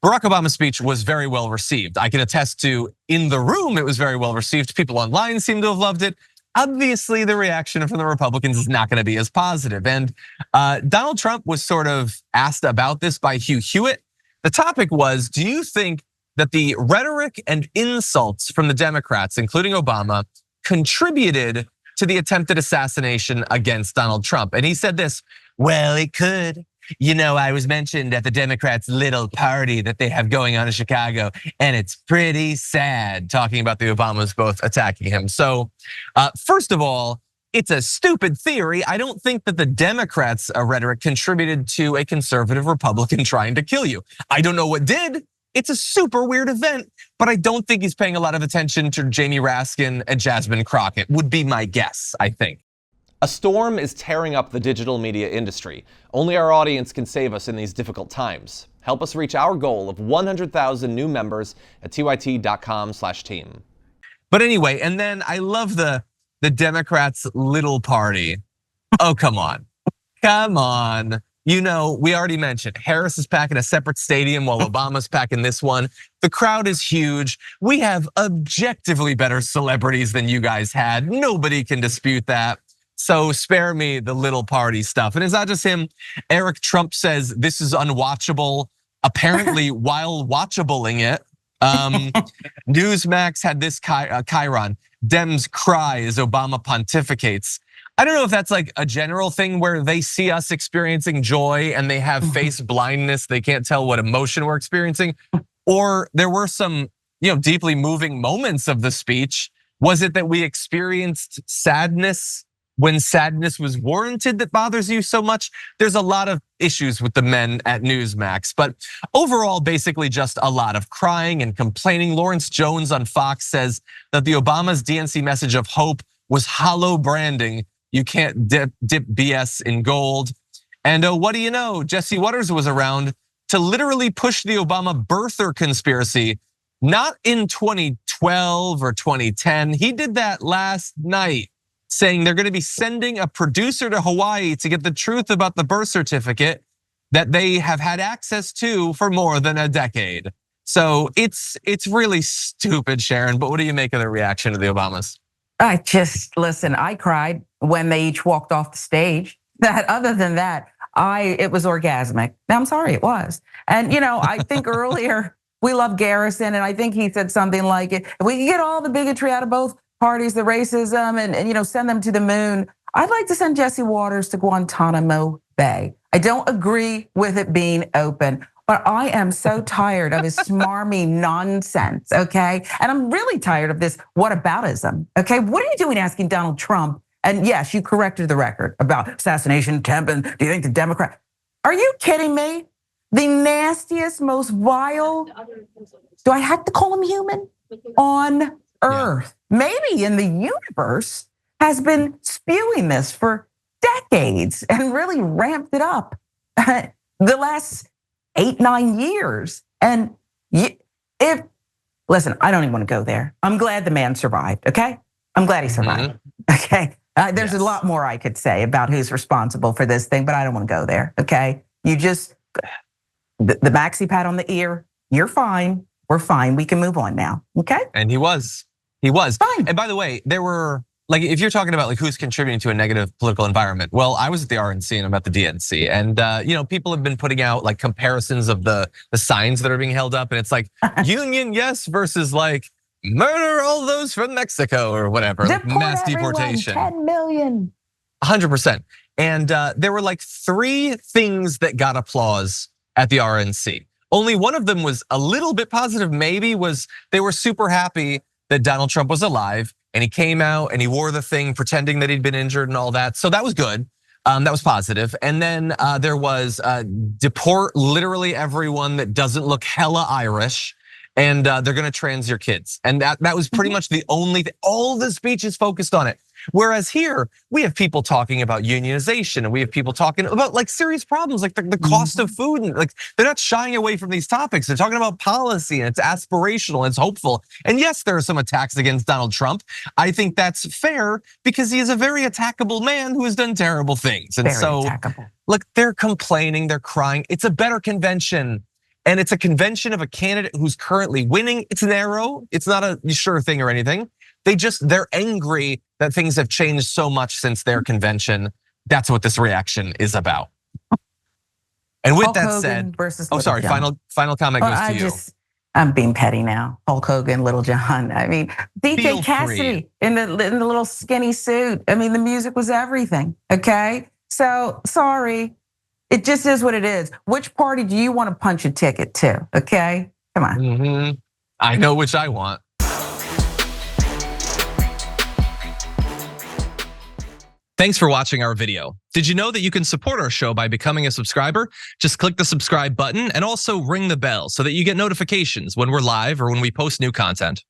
Barack Obama's speech was very well received. I can attest to in the room, it was very well received. People online seem to have loved it. Obviously, the reaction from the Republicans is not gonna be as positive. And Donald Trump was sort of asked about this by Hugh Hewitt. The topic was, do you think that the rhetoric and insults from the Democrats, including Obama, contributed to the attempted assassination against Donald Trump? And he said this, well, it could. You know, I was mentioned at the Democrats' little party that they have going on in Chicago, and it's pretty sad, talking about the Obamas both attacking him. So first of all, it's a stupid theory. I don't think that the Democrats' rhetoric contributed to a conservative Republican trying to kill you. I don't know what did. It's a super weird event, but I don't think he's paying a lot of attention to Jamie Raskin and Jasmine Crockett, would be my guess, I think. A storm is tearing up the digital media industry. Only our audience can save us in these difficult times. Help us reach our goal of 100,000 new members at tyt.com/team. But anyway, and then I love the Democrats' little party. Oh, come on. Come on. You know, we already mentioned Harris is packing a separate stadium while Obama's packing this one. The crowd is huge. We have objectively better celebrities than you guys had. Nobody can dispute that. So spare me the little party stuff. And it's not just him. Eric Trump says this is unwatchable, apparently while watchabling it. Newsmax had this chyron. Dems cry as Obama pontificates. I don't know if that's like a general thing where they see us experiencing joy and they have face blindness. They can't tell what emotion we're experiencing. Or there were some, deeply moving moments of the speech. Was it that we experienced sadness when sadness was warranted that bothers you so much? There's a lot of issues with the men at Newsmax, but overall, basically just a lot of crying and complaining. Lawrence Jones on Fox says that the Obama's DNC message of hope was hollow branding. You can't dip BS in gold. And what do you know? Jesse Waters was around to literally push the Obama birther conspiracy, not in 2012 or 2010. He did that last night, saying they're gonna be sending a producer to Hawaii to get the truth about the birth certificate that they have had access to for more than a decade. So it's really stupid, Sharon, but what do you make of the reaction to the Obamas? Listen, I cried when they each walked off the stage. Other than that, it was orgasmic. I'm sorry, it was. And I think earlier we love Garrison, and I think he said something like, if we can get all the bigotry out of both parties, the racism, and send them to the moon, I'd like to send Jesse Waters to Guantanamo Bay. I don't agree with it being open, but I am so tired of his smarmy nonsense, okay? And I'm really tired of this whataboutism, okay? What are you doing asking Donald Trump? And yes, you corrected the record about assassination attempt, and do you think the Democrat? Are you kidding me? The nastiest, most vile, do I have to call him human? On Earth, maybe in the universe, has been spewing this for decades and really ramped it up the last 8-9 years. And listen, I don't even want to go there. I'm glad the man survived, okay? I'm glad he survived, okay? There's a lot more I could say about who's responsible for this thing, but I don't want to go there, okay? You just, the maxi pat on the ear, you're fine, we're fine, we can move on now, okay? And he was. Fine. And by the way, there were, like, if you're talking about like who's contributing to a negative political environment, well, I was at the RNC and I'm at the DNC, and people have been putting out like comparisons of the signs that are being held up, and it's like union yes versus like murder all those from Mexico or whatever, like mass deportation. 10 million. 100%. And there were like 3 things that got applause at the RNC. Only one of them was a little bit positive, maybe, was they were super happy that Donald Trump was alive and he came out and he wore the thing pretending that he'd been injured and all that. So that was good, that was positive. And then there was deport literally everyone that doesn't look hella Irish, and they're gonna trans your kids. And that was pretty much the only thing. All the speech is focused on it. Whereas here, we have people talking about unionization, and we have people talking about like serious problems, like the cost of food, and like they're not shying away from these topics. They're talking about policy, and it's aspirational, and it's hopeful. And yes, there are some attacks against Donald Trump. I think that's fair because he is a very attackable man who has done terrible things. And very attackable. Look, they're complaining, they're crying. It's a better convention. And it's a convention of a candidate who's currently winning. It's narrow. It's not a sure thing or anything. They're angry that things have changed so much since their convention. That's what this reaction is about. And with Hulk that Hogan said, versus oh, Little sorry, John. final comment goes to you. I'm being petty now. Hulk Hogan, Little John. I mean, Feel DJ Cassidy in the little skinny suit. I mean, the music was everything, okay? So, sorry. It just is what it is. Which party do you want to punch a ticket to, okay? Come on. I know which I want. Thanks for watching our video. Did you know that you can support our show by becoming a subscriber? Just click the subscribe button and also ring the bell so that you get notifications when we're live or when we post new content.